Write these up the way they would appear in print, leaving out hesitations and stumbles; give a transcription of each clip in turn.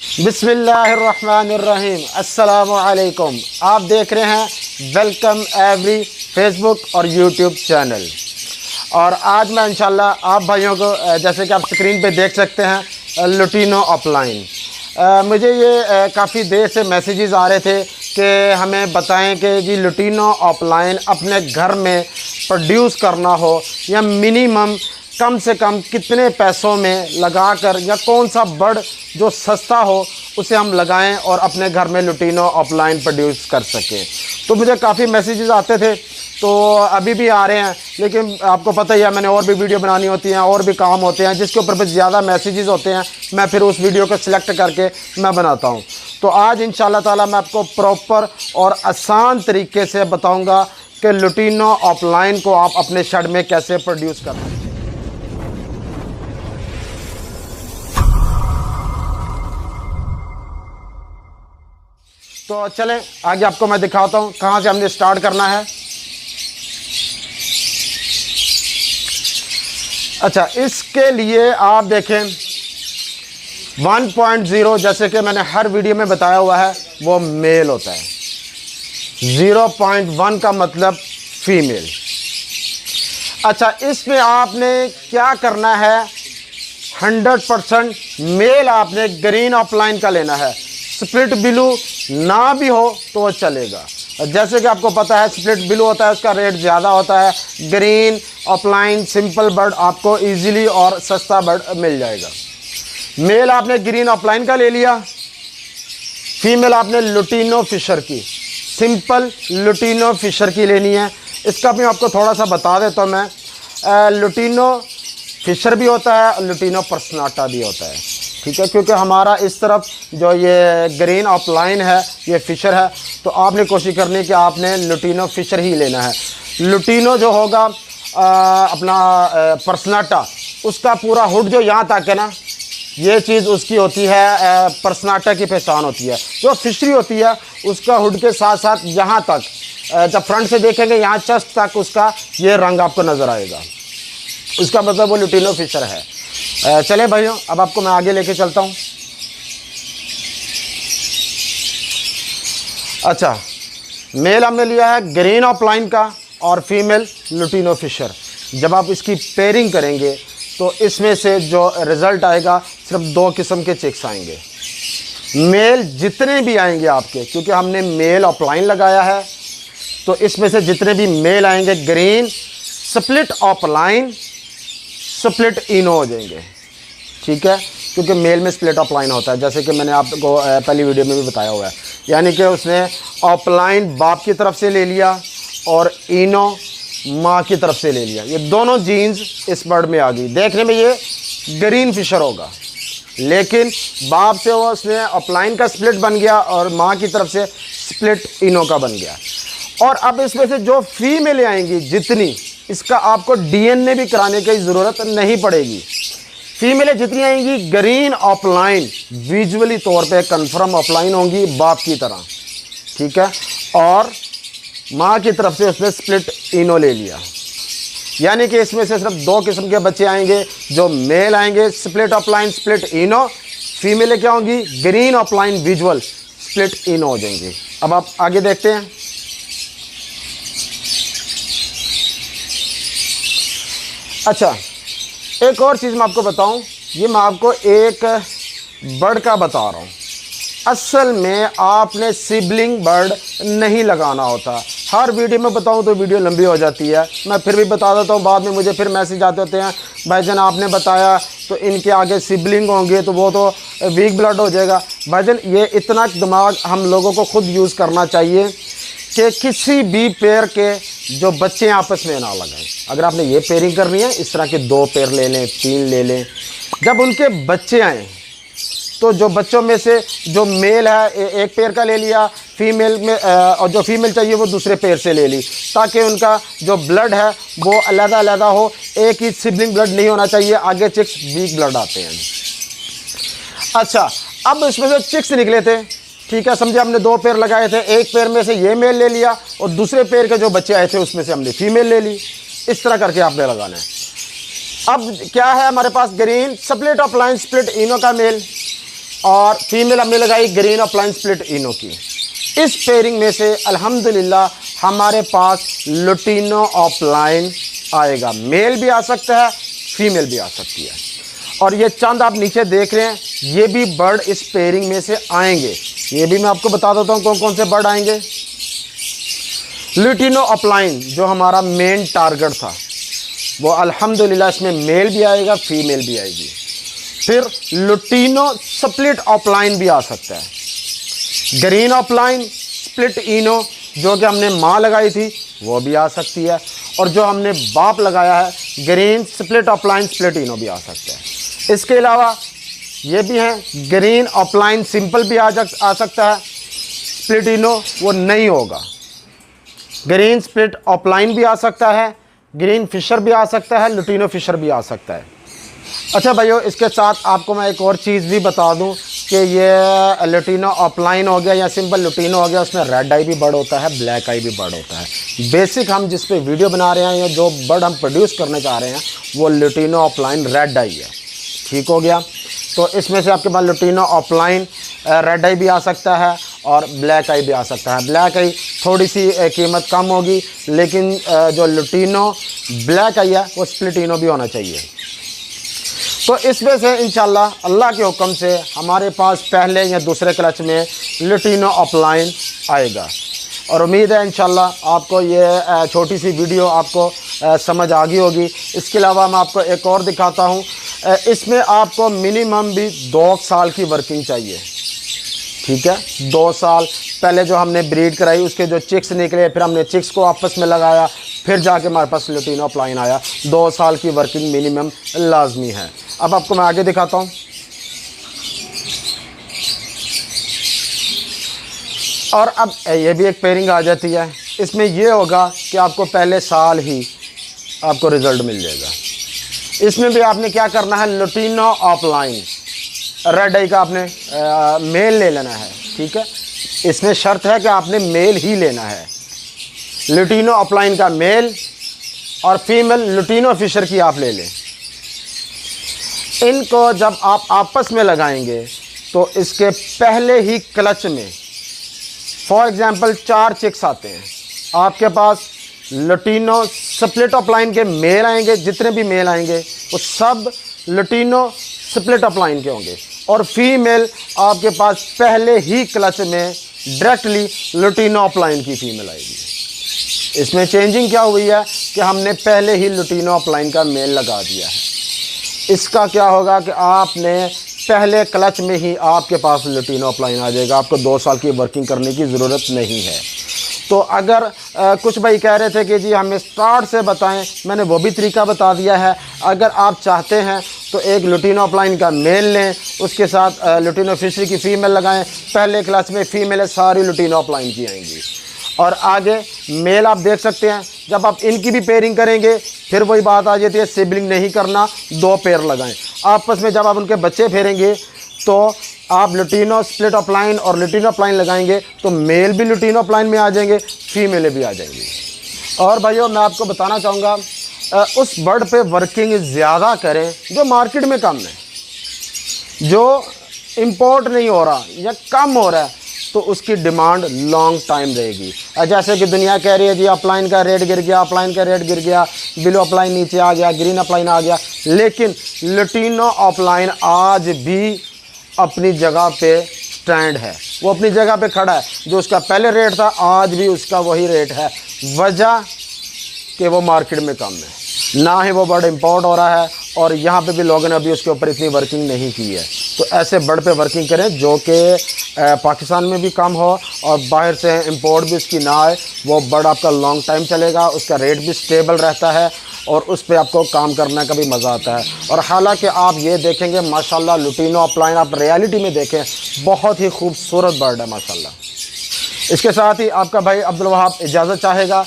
बिस्मिल्लाहिर्रहमानिर्रहीम, अस्सलामु अलैकुम। आप देख रहे हैं वेलकम एवरी फेसबुक और यूट्यूब चैनल। और आज मैं इंशाल्लाह आप भाइयों को जैसे कि आप स्क्रीन पे देख सकते हैं लुटीनो ऑफलाइन। मुझे ये काफ़ी देर से मैसेजेस आ रहे थे कि हमें बताएं कि जी लुटीनो ऑफलाइन अपने घर में प्रोड्यूस करना हो या मिनिमम कम से कम कितने पैसों में लगाकर या कौन सा बर्ड जो सस्ता हो उसे हम लगाएं और अपने घर में लुटीनो ऑफलाइन प्रोड्यूस कर सकें। तो मुझे काफ़ी मैसेजेस आते थे, तो अभी भी आ रहे हैं, लेकिन आपको पता ही है मैंने और भी वीडियो बनानी होती हैं और भी काम होते हैं जिसके ऊपर भी ज़्यादा मैसेजेस होते हैं। मैं फिर उस वीडियो को सिलेक्ट करके मैं बनाता हूँ। तो आज इंशाल्लाह ताला मैं आपको प्रॉपर और आसान तरीके से बताऊँगा कि लुटीनो ऑफलाइन को आप अपने शेड में कैसे प्रोड्यूस करना है। तो चलें आगे आपको मैं दिखाता हूँ कहाँ से हमने स्टार्ट करना है। अच्छा, इसके लिए आप देखें 1.0 जैसे कि मैंने हर वीडियो में बताया हुआ है वो मेल होता है, 0.1 का मतलब फीमेल। अच्छा, इसमें आपने क्या करना है, 100% मेल आपने ग्रीन ऑफलाइन का लेना है। स्प्लिट ब्लू ना भी हो तो चलेगा। जैसे कि आपको पता है स्प्लिट ब्लू होता है उसका रेट ज़्यादा होता है। ग्रीन ऑफलाइन सिंपल बर्ड आपको इजीली और सस्ता बर्ड मिल जाएगा। मेल आपने ग्रीन ऑफलाइन का ले लिया, फीमेल आपने लुटीनो फिशर की, सिंपल लुटीनो फिशर की लेनी है। इसका भी आपको थोड़ा सा बता देता हूँ मैं। लुटीनो फिशर भी होता है और लुटीनो पर्सनाटा भी होता है, ठीक है, क्योंकि हमारा इस तरफ जो ये ग्रीन ऑफलाइन है ये फ़िशर है, तो आपने कोशिश करनी है कि आपने लुटीनो फ़िशर ही लेना है। लुटीनो जो होगा अपना पर्सनाटा, उसका पूरा हुड जो यहाँ तक है ना, ये चीज़ उसकी होती है, पर्सनाटा की पहचान होती है। जो फिशरी होती है उसका हुड के साथ साथ यहाँ तक, जब फ्रंट से देखेंगे यहाँ चेस्ट तक उसका ये रंग आपको नज़र आएगा, उसका मतलब वो लुटीनो फ़िशर है। चले भाइयों, अब आपको मैं आगे लेके चलता हूँ। अच्छा, मेल हमने लिया है ग्रीन ऑफलाइन का और फीमेल लुटीनो फिशर। जब आप इसकी पेयरिंग करेंगे तो इसमें से जो रिज़ल्ट आएगा सिर्फ 2 किस्म के चिक्स आएंगे। मेल जितने भी आएंगे आपके, क्योंकि हमने मेल ऑफलाइन लगाया है, तो इसमें से जितने भी मेल आएंगे ग्रीन स्प्लिट ऑफलाइन स्प्लिट इनो हो जाएंगे, ठीक है, क्योंकि मेल में स्प्लिट ऑफलाइन होता है, जैसे कि मैंने आपको पहली वीडियो में भी बताया हुआ है। यानी कि उसने ऑफलाइन बाप की तरफ से ले लिया और इनो माँ की तरफ से ले लिया। ये दोनों जीन्स इस बर्ड में आ गई। देखने में ये ग्रीन फिशर होगा, लेकिन बाप से वो उसने ऑफलाइन का स्प्लिट बन गया और माँ की तरफ से स्प्लिट इनो का बन गया। और अब इसमें से जो फीमेल आएंगी जितनी, इसका आपको डीएनए भी कराने की ज़रूरत नहीं पड़ेगी। फीमेलें जितनी आएंगी ग्रीन ऑफलाइन विजुअली तौर पे कंफर्म ऑफलाइन होंगी बाप की तरह, ठीक है, और माँ की तरफ से उसने स्प्लिट इनो ले लिया। यानी कि इसमें से सिर्फ 2 किस्म के बच्चे आएंगे। जो मेल आएंगे स्प्लिट ऑफलाइन स्प्लिट इनो, फीमेलें क्या होंगी ग्रीन ऑफलाइन विजुअल स्प्लिट इनो हो जाएंगी। अब आप आगे देखते हैं। अच्छा, एक और चीज़ मैं आपको बताऊं, ये मैं आपको एक बर्ड का बता रहा हूँ। असल में आपने सिबलिंग बर्ड नहीं लगाना होता। हर वीडियो में बताऊं तो वीडियो लंबी हो जाती है, मैं फिर भी बता देता हूँ, बाद में मुझे फिर मैसेज आते होते हैं भाईजान आपने बताया तो इनके आगे सिबलिंग होंगे तो वो तो वीक ब्लड हो जाएगा। भाईजान ये इतना दिमाग हम लोगों को खुद यूज़ करना चाहिए कि किसी भी पेयर के जो बच्चे आपस में ना लगाएं। अगर आपने ये पेयरिंग करनी है, इस तरह के 2 पेयर ले लें, 3 ले लें। जब उनके बच्चे आएँ तो जो बच्चों में से जो मेल है एक पेयर का ले लिया, फीमेल में और जो फीमेल चाहिए वो दूसरे पेयर से ले ली, ताकि उनका जो ब्लड है वो अलग-अलग हो। एक ही सिबलिंग ब्लड नहीं होना चाहिए, आगे चिक्स वीक ब्लड आते हैं। अच्छा, अब इसमें से चिक्स निकले थे, ठीक है, समझे, हमने 2 पेयर लगाए थे, एक पेयर में से ये मेल ले लिया और दूसरे पेयर के जो बच्चे आए थे उसमें से हमने फीमेल ले ली। इस तरह करके आपने लगाना है। अब क्या है हमारे पास green split offline split Eno का मेल, और फीमेल हमने लगाई ग्रीन ऑफलाइन स्प्लिट इनो की। इस पेयरिंग में से अल्हम्दुलिल्लाह हमारे पास लुटिनो ऑफलाइन आएगा। मेल भी आ सकता है, फीमेल भी आ सकती है। और ये चंद आप नीचे देख रहे हैं, ये भी बर्ड इस पेयरिंग में से आएंगे। ये भी मैं आपको बता देता हूँ कौन कौन से बर्ड आएंगे। लुटिनो ऑफलाइन जो हमारा मेन टारगेट था, वो अल्हम्दुलिल्लाह इसमें मेल भी आएगा, फीमेल भी आएगी। फिर लुटिनो स्प्लिट ऑफलाइन भी आ सकता है। ग्रीन ऑफलाइन स्प्लिट इनो जो कि हमने माँ लगाई थी वो भी आ सकती है। और जो हमने बाप लगाया है ग्रीन स्प्लिट ऑफलाइन स्प्लिट इनो भी आ सकता है। इसके अलावा ये भी हैं, ग्रीन ऑफलाइन सिंपल भी आ सकता है, स्प्लिट इनो वो नहीं होगा। ग्रीन स्प्लिट ऑफलाइन भी आ सकता है, ग्रीन फिशर भी आ सकता है, लुटिनो फिशर भी आ सकता है। अच्छा भाइयों, इसके साथ आपको मैं एक और चीज़ भी बता दूं कि ये लुटिनो ऑफलाइन हो गया या सिंपल लुटिनो हो गया, उसमें रेड आई भी बर्ड होता है, ब्लैक आई भी बर्ड होता है। बेसिक हम जिस पे वीडियो बना रहे हैं या जो बर्ड हम प्रोड्यूस करने चाह रहे हैं वो लुटिनो ऑफलाइन रेड आई है। ठीक हो गया। तो इसमें से आपके पास लुटिनो ऑफलाइन रेड आई भी आ सकता है और ब्लैक आई भी आ सकता है। ब्लैक आई थोड़ी सी कीमत कम होगी, लेकिन जो लुटिनो ब्लैक आई है वो स्प्लिट इनो भी होना चाहिए। तो इसमें से इंशाल्लाह अल्लाह के हुक्म से हमारे पास पहले या दूसरे क्लच में लुटिनो ऑफलाइन आएगा। और उम्मीद है इंशाल्लाह आपको ये छोटी सी वीडियो आपको समझ आ गई होगी। इसके अलावा मैं आपको एक और दिखाता हूँ। इसमें आपको मिनिमम भी 2 साल की वर्किंग चाहिए। ठीक है, 2 साल पहले जो हमने ब्रीड कराई उसके जो चिक्स निकले, फिर हमने चिक्स को आपस में लगाया, फिर जाके हमारे पास लुटिनो ऑफलाइन आया। 2 साल की वर्किंग मिनिमम लाजमी है। अब आपको मैं आगे दिखाता हूँ। और अब ये भी एक पेयरिंग आ जाती है। इसमें ये होगा कि आपको पहले साल ही आपको रिज़ल्ट मिल जाएगा। इसमें भी आपने क्या करना है, लुटिनो ऑफलाइन रेड आई का आपने मेल ले लेना है। ठीक है, इसमें शर्त है कि आपने मेल ही लेना है। लुटिनो ऑफलाइन का मेल और फीमेल लुटिनो फिशर की आप ले लें। इनको जब आप आपस में लगाएंगे तो इसके पहले ही क्लच में फॉर एग्जांपल 4 चिक्स आते हैं, आपके पास लुटिनो स्प्लिट ऑफलाइन के मेल आएंगे। जितने भी मेल आएंगे वो सब लुटिनो स्प्लिट ऑफलाइन के होंगे और फीमेल आपके पास पहले ही क्लच में डायरेक्टली लुटिनो ऑफलाइन की फीमेल आएगी। इसमें चेंजिंग क्या हुई है कि हमने पहले ही लुटिनो ऑफलाइन का मेल लगा दिया है। इसका क्या होगा कि आपने पहले क्लच में ही आपके पास लुटिनो ऑफलाइन आ जाएगा। आपको 2 साल की वर्किंग करने की ज़रूरत नहीं है। तो अगर कुछ भाई कह रहे थे कि जी हमें स्टार्ट से बताएं, मैंने वो भी तरीका बता दिया है। अगर आप चाहते हैं तो एक लुटिनो ऑफलाइन का मेल लें, उसके साथ लुटिनो फिशरी की फ़ीमेल लगाएं। पहले क्लास में फ़ीमेल सारी लुटिनो ऑफलाइन की आएंगी और आगे मेल आप देख सकते हैं। जब आप इनकी भी पेयरिंग करेंगे फिर वही बात आ जाती है, सिबलिंग नहीं करना, 2 पेयर लगाएं आपस में। जब आप उनके बच्चे फेरेंगे तो आप लुटिनो स्प्लिट ऑफलाइन और लुटिनो ऑफलाइन लगाएंगे तो मेल भी लुटिनो ऑफलाइन में आ जाएंगे, फीमेल भी आ जाएंगी। और भाइयों मैं आपको बताना चाहूँगा उस बर्ड पे वर्किंग ज़्यादा करें जो मार्केट में कम है, जो इंपोर्ट नहीं हो रहा या कम हो रहा है, तो उसकी डिमांड लॉन्ग टाइम रहेगी। जैसे कि दुनिया कह रही है जी ऑफलाइन का रेट गिर गया, ऑफलाइन का रेट गिर गया, ब्लू ऑफलाइन नीचे आ गया, ग्रीन ऑफलाइन आ गया, लेकिन लुटिनो ऑफलाइन आज भी अपनी जगह पे स्टैंड है, वो अपनी जगह पे खड़ा है। जो उसका पहले रेट था आज भी उसका वही रेट है। वजह कि वो मार्केट में कम है, ना ही वो बर्ड इंपोर्ट हो रहा है और यहाँ पे भी लोगों ने अभी उसके ऊपर इतनी वर्किंग नहीं की है। तो ऐसे बर्ड पे वर्किंग करें जो कि पाकिस्तान में भी कम हो और बाहर से इंपोर्ट भी उसकी ना आए। वो बर्ड आपका लॉन्ग टाइम चलेगा, उसका रेट भी स्टेबल रहता है और उस पर आपको काम करने का भी मज़ा आता है। और हालांकि आप ये देखेंगे माशाल्लाह लुटिनो ऑफलाइन आप रियलिटी में देखें, बहुत ही खूबसूरत बर्ड है माशाल्लाह। इसके साथ ही आपका भाई अब्दुल वहाब इजाज़त चाहेगा।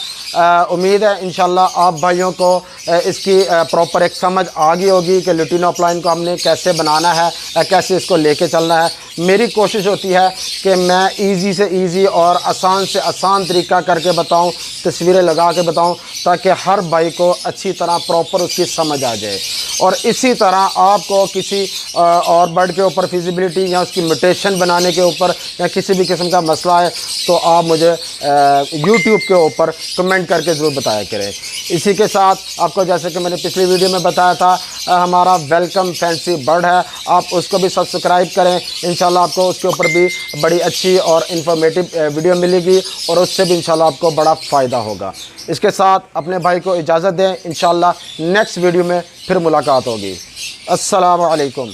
उम्मीद है इंशाल्लाह आप भाइयों को इसकी प्रॉपर एक समझ आ गई होगी कि लुटिनो अपलाइन को हमने कैसे बनाना है, कैसे इसको लेके चलना है। मेरी कोशिश होती है कि मैं ईज़ी से ईज़ी और आसान से आसान तरीका करके बताऊं, तस्वीरें लगा के बताऊं, ताकि हर भाई को अच्छी तरह प्रॉपर उसकी समझ आ जाए। और इसी तरह आपको किसी और बर्ड के ऊपर फिजिबिलिटी या उसकी म्यूटेशन बनाने के ऊपर या किसी भी किस्म का मसला है तो आप मुझे यूट्यूब के ऊपर कमेंट करके ज़रूर बताया करें। इसी के साथ आपको जैसे कि मैंने पिछली वीडियो में बताया था, हमारा वेलकम फैंसी बर्ड है, आप उसको भी सब्सक्राइब करें। इंशाल्लाह आपको उसके ऊपर भी बड़ी अच्छी और इन्फॉर्मेटिव वीडियो मिलेगी और उससे भी इंशाल्लाह आपको बड़ा फ़ायदा होगा। इसके साथ अपने भाई को इजाज़त दें, इंशाल्लाह नेक्स्ट वीडियो में फिर मुलाकात होगी। अस्सलामु अलैकुम।